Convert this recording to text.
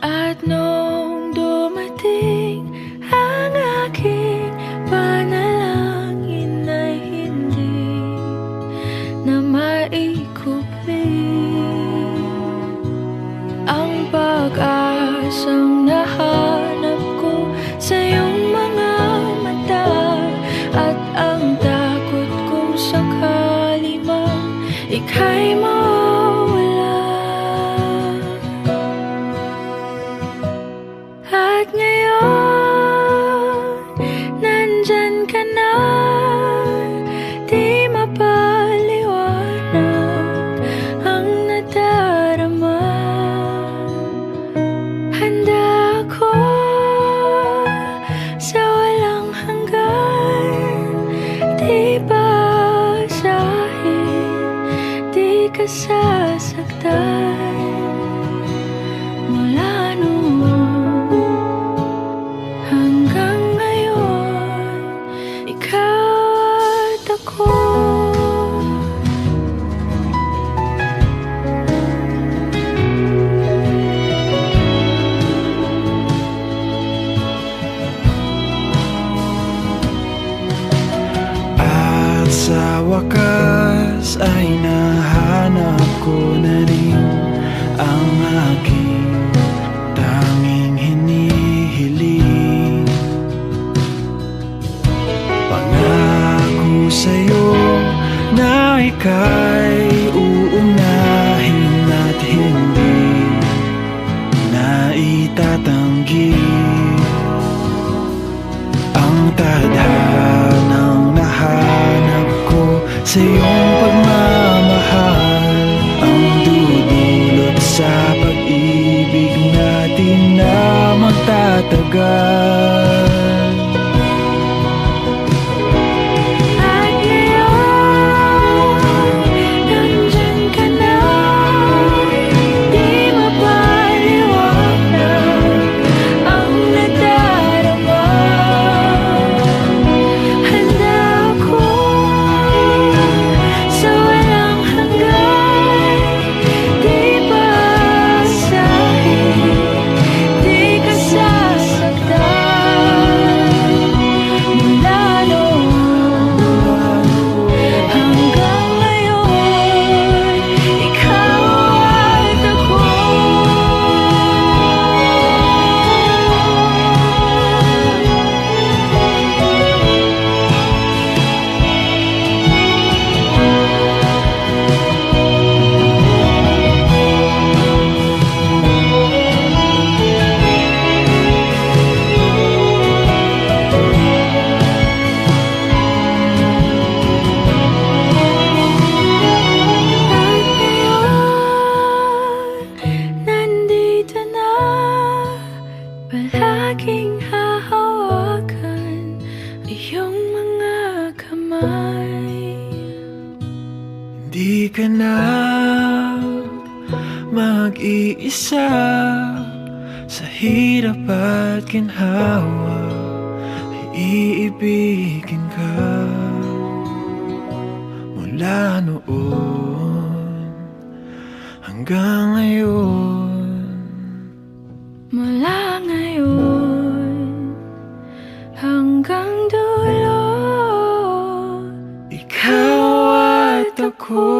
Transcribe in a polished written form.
At nung dumating ang aking panalangin ay hindi na maikupli ang pag-asang nahanap ko sa iyong mga mata, at ang takot kong sakali mang ika'y mawala. At ngayon, nandyan ka na, di mapaliwanag ang nadarama. Handa ako sa walang hanggan, di basahin, di ka sasaktan. Mula noon hanggang ngayon, ikaw at ako. At sa wakas ay nahanap ko na rin ang aking tanging hinihiling. Pangako sa'yo na ika'y uunahin at hindi na itatanggi ang tadhanang nahanap ko sa iyong pagmamahal, ang dudulot sa pag-ibig natin na magtatagal. At ngayon, nandyan ka na, di mapaliwanag ang nadarama. Handa ako sa walang hanggan, di basahin, di ka sasaktan. Mula noon hanggang ngayon, ikaw at ako. At ngayon, nandito na, palaging hahawakan iyong mga kamay. Di ka na mag-iisa sa hirap at ginhawa, ay iibigin ka. Mula noon hanggang ngayon, Mula ngayon hanggang dulo, ikaw at ako.